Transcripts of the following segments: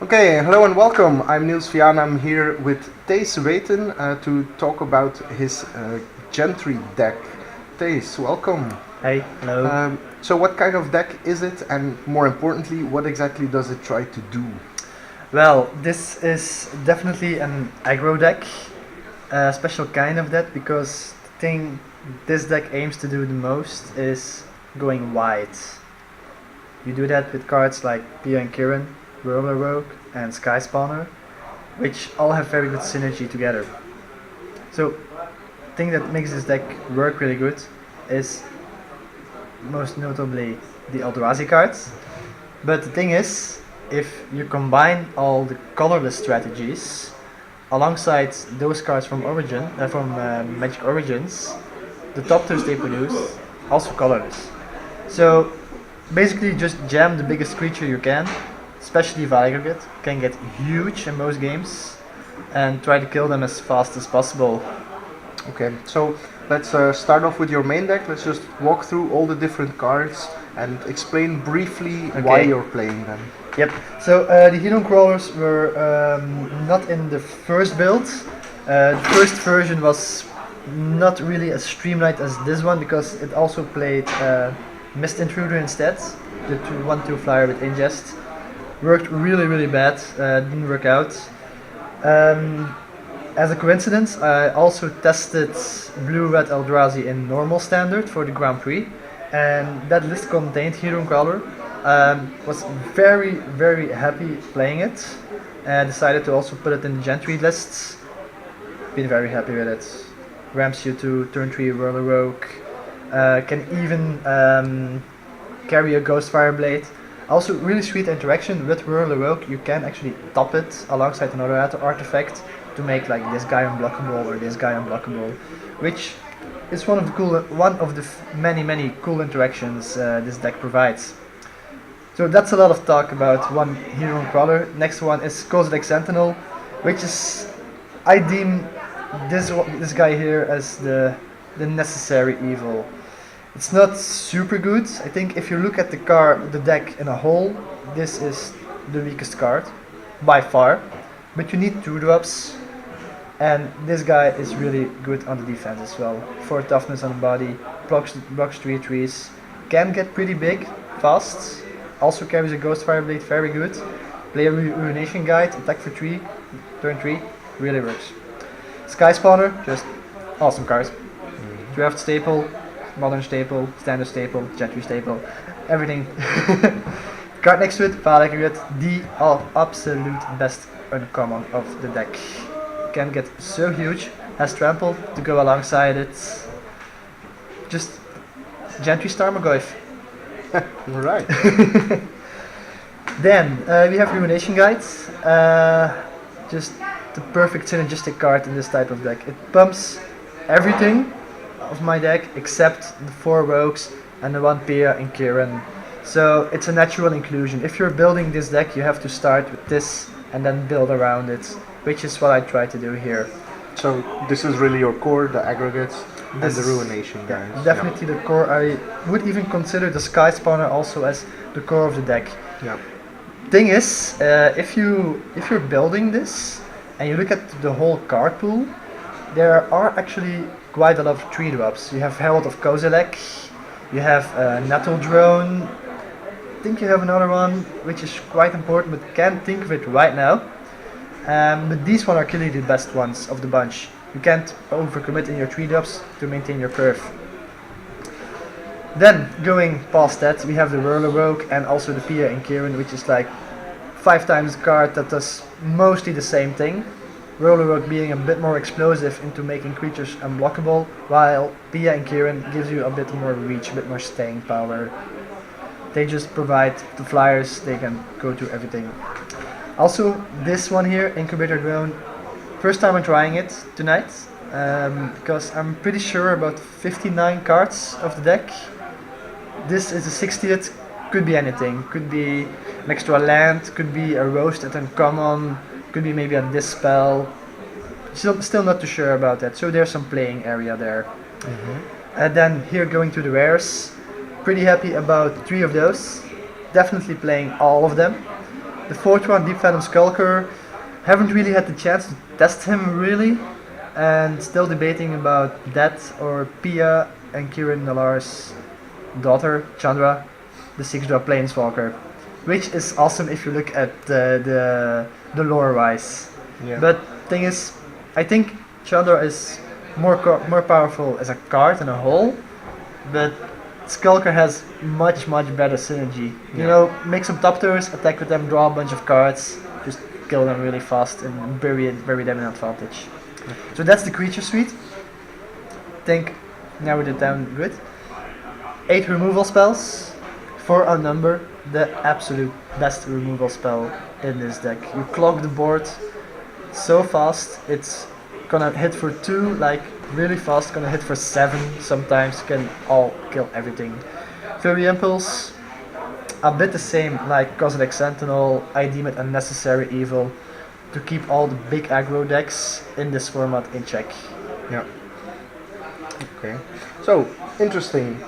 Okay, hello and welcome. I'm Niels Vian. I'm here with Thijs Weten to talk about his Gentry deck. Thijs, welcome. Hey, hello. So, what kind of deck is it, and more importantly, what exactly does it try to do? Well, this is definitely an aggro deck, a special kind of deck because the thing this deck aims to do the most is going wide. You do that with cards like Pia and Kirin, Roller Rogue, and Sky Spawner, which all have very good synergy together. So, the thing that makes this deck work really good is most notably the Eldrazi cards. But the thing is, if you combine all the colorless strategies alongside those cards from Magic Origins, the top tiers they produce also colorless. So basically, just jam the biggest creature you can, especially Aggregate, can get huge in most games, and try to kill them as fast as possible. Okay, so let's start off with your main deck. Let's just walk through all the different cards and explain briefly why Okay. you're playing them. Yep. So the Hero Crawlers were not in the first build. The first version was not really as streamlined as this one because it also played Mist Intruder instead, the 1/2 flyer with ingest. Worked really bad. Didn't work out. Um, as a coincidence, I also tested Blue-Red Eldrazi in normal standard for the Grand Prix, and that list contained Hero Crawler. Was very happy playing it, and decided to also put it in the Gentry lists. Been very happy with it. Ramps you to turn 3 Roller Rogue. Can even carry a Ghostfire Blade. Also, really sweet interaction with Roller Rogue. You can actually top it alongside another artifact to make like this guy unblockable or this guy unblockable, which is one of the many cool interactions this deck provides. So that's a lot of talk about one Hero Crawler. Next one is Kozilek Sentinel, which is I deem this guy here as the necessary evil. It's not super good. I think if you look at the deck in a whole, this is the weakest card by far. But you need 2-drops, and this guy is really good on the defense as well. 4 toughness on the body, blocks 3 trees, can get pretty big fast. Also carries a Ghostfire Blade, very good. Play a Ruination Guide, attack for 3, turn 3, really works. Sky Spawner, just awesome card. Draft staple, modern staple, standard staple, Gentry staple, everything. Card next to it, Aggregate, the absolute best uncommon of the deck. Can get so huge, has trample to go alongside it. Just Gentry Starmagoyf. Right. Then we have Ruination Guides. Just the perfect synergistic card in this type of deck. It pumps everything of my deck except the 4 rogues and the 1 Pia and Kirin. So it's a natural inclusion. If you're building this deck, you have to start with this and then build around it, which is what I try to do here. So this is really your core, the aggregates and This the is- ruination Yeah, guys. definitely the core. I would even consider the Sky Spawner also as the core of the deck. Yeah. Thing is, if you're building this and you look at the whole card pool, there are actually quite a lot of 3-drops. You have Herald of Kozilek, you have Nettle Drone. I think you have another one which is quite important, but can't think of it right now. But these one are clearly the best ones of the bunch. You can't overcommit in your 3-drops to maintain your perf. Then, going past that, we have the Roller Rogue and also the Pia and Kirin, which is like 5 times the card that does mostly the same thing. Roller Rogue being a bit more explosive into making creatures unblockable, while Pia and Kirin gives you a bit more reach, a bit more staying power. They just provide the flyers, they can go to everything. Also, this one here, Incubator Drone, first time I'm trying it tonight, because I'm pretty sure about 59 cards of the deck. This is the 60th, could be anything. Could be an extra land, could be a roasted uncommon, could be maybe a dispel. Still not too sure about that, so there's some playing area there. And then here going to the rares, pretty happy about 3 of those. Definitely playing all of them. The fourth one, Deep Phantom Skulker, haven't really had the chance to test him really, and still debating about that or Pia and Kiran Nalar's daughter, Chandra, the 6-drop Planeswalker, which is awesome if you look at the lore wise. Yeah. But thing is, I think Chandra is more powerful as a card and a whole, but Skulker has much better synergy. You Yeah. know, make some top turns, attack with them, draw a bunch of cards, just kill them really fast and bury them in advantage. So that's the creature suite. Think narrowed it down good. 8 removal spells, 4 outnumber, the absolute best removal spell in this deck. You clog the board so fast, it's gonna hit for 2, like really fast, gonna hit for 7 sometimes, can all kill everything. Fury Impulse, a bit the same like Cosmic Sentinel. I deem it a necessary evil to keep all the big aggro decks in this format in check. Yeah. Okay. So, interesting.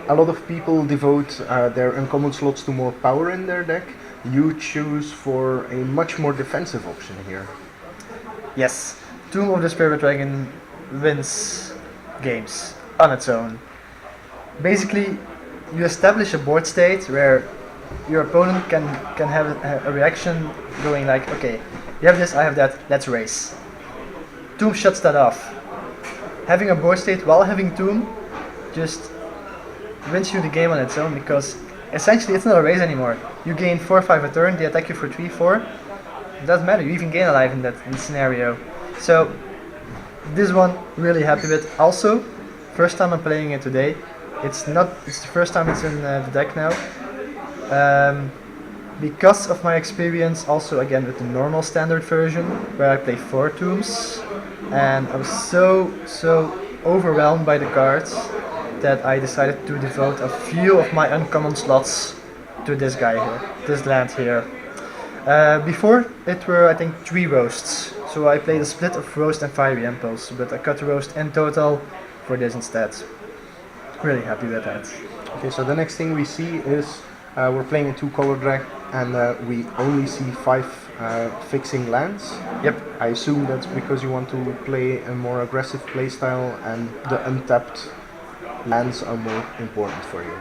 A lot of people devote their uncommon slots to more power in their deck. You choose for a much more defensive option here. Yes, Tomb of the Spirit Dragon wins games on its own. Basically, you establish a board state where your opponent can have a reaction going like, okay, you have this, I have that, let's race. Tomb shuts that off. Having a board state while having Tomb just wins you the game on its own, because essentially it's not a race anymore. You gain 4 or 5 a turn, they attack you for 3, 4. It doesn't matter, you even gain a life in that scenario. So this one really happy with. Also, first time I'm playing it today. It's the first time it's in the deck now. Because of my experience also again with the normal standard version where I play 4 tombs, and I was so overwhelmed by the cards that I decided to devote a few of my uncommon slots to this guy here, this land here. Before it were I think 3 roasts, so I played a split of roast and fiery impulse, but I cut the roast in total for this instead. Really happy with that. Okay, so the next thing we see is we're playing a 2-color deck, and we only see 5 fixing lands. Yep. I assume that's because you want to play a more aggressive playstyle, and the untapped lands are more important for you.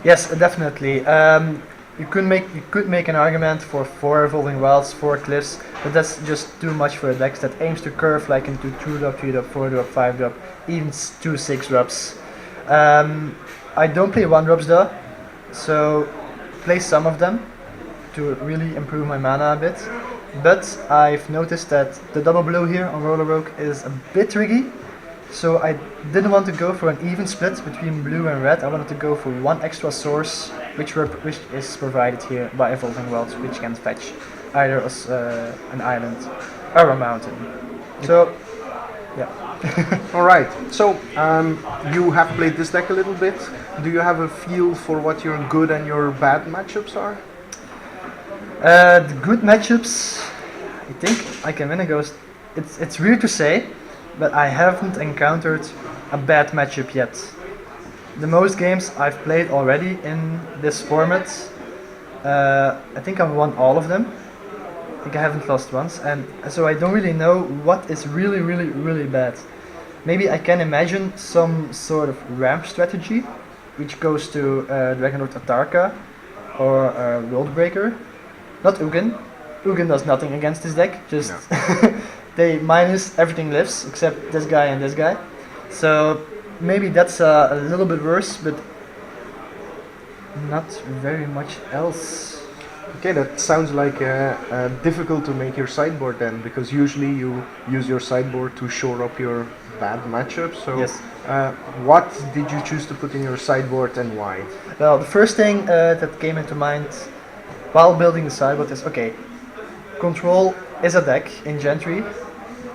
Yes, definitely. You could make an argument for 4 evolving wilds, 4 cliffs, but that's just too much for a deck that aims to curve like into 2-drop, 3-drop, 4-drop, 5-drop, even 2 6-drops. I don't play 1-drops though, so play some of them to really improve my mana a bit. But I've noticed that the double blue here on Roller Oak is a bit tricky, so I didn't want to go for an even split between blue and red. I wanted to go for 1 extra source, which is provided here by Evolving Worlds, which can fetch either an island or a mountain. So, yeah. Alright, so you have played this deck a little bit. Do you have a feel for what your good and your bad matchups are? The good matchups, I think I can win against. It's weird to say, but I haven't encountered a bad matchup yet. The most games I've played already in this format, I think I've won all of them. I think I haven't lost once, and so I don't really know what is really bad. Maybe I can imagine some sort of ramp strategy, which goes to Dragonlord Atarka or Worldbreaker. Not Ugin. Ugin does nothing against this deck, just they minus everything lives except this guy and this guy. So maybe that's a little bit worse, but not very much else. Okay, that sounds like difficult to make your sideboard then, because usually you use your sideboard to shore up your bad matchups. So Yes. what did you choose to put in your sideboard and why? Well, the first thing that came into mind while building the sideboard is, okay, Control is a deck in Gentry.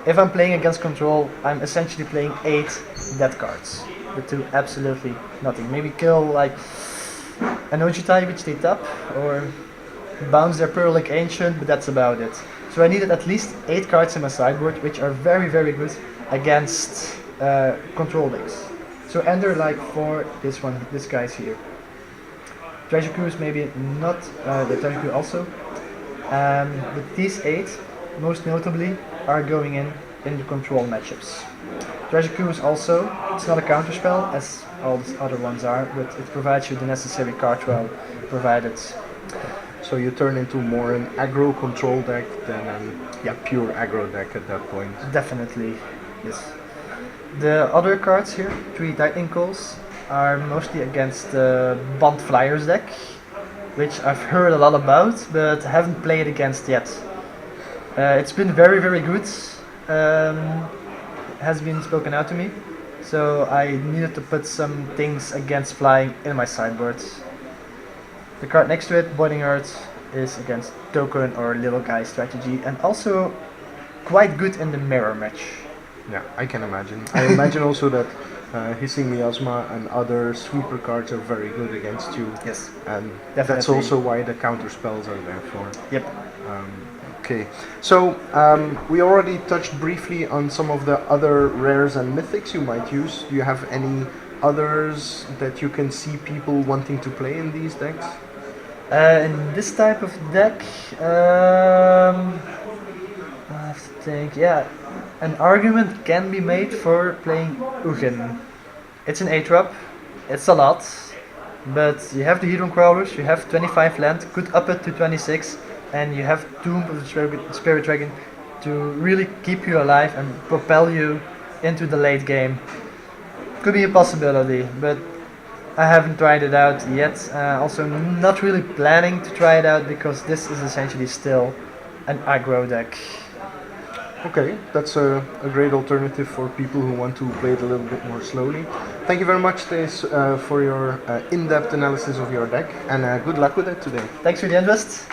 If I'm playing against Control, I'm essentially playing 8 dead cards that do absolutely nothing. Maybe kill like an Ojitai which they tap, or bounce their Pearlic Ancient, but that's about it. So I needed at least 8 cards in my sideboard, which are very good against Control decks. So enter like for this guy's here. Treasure Cruise maybe not, the Treasure Cruise also. But these 8, most notably, are going in the control matchups. Treasure Cruise also, it's not a counterspell as all the other ones are, but it provides you the necessary card draw provided. So you turn into more an aggro control deck than a pure aggro deck at that point. Definitely, yes. The other cards here, 3 Lightning Calls, are mostly against the Bond Flyers deck, which I've heard a lot about, but haven't played against yet. It's been very, very good. Has been spoken out to me, so I needed to put some things against flying in my sideboard. The card next to it, Boiling Earth, is against token or little guy strategy, and also quite good in the mirror match. Yeah, I can imagine. I imagine also that Hissing Miasma and other sweeper cards are very good against you. Yes, And definitely. that's also why the counter spells are there for. Yep. Okay, so we already touched briefly on some of the other rares and mythics you might use. Do you have any others that you can see people wanting to play in these decks? In this type of deck, I have to think. Yeah, an argument can be made for playing Ugin. It's an 8-drop, it's a lot, but you have the Hedron Crawlers, you have 25 land, could up it to 26, and you have Tomb of the Spirit Dragon to really keep you alive and propel you into the late game. Could be a possibility, but I haven't tried it out yet. Also, not really planning to try it out because this is essentially still an aggro deck. Okay, that's a great alternative for people who want to play it a little bit more slowly. Thank you very much, Thijs, for your in-depth analysis of your deck, and good luck with it today. Thanks for the interest.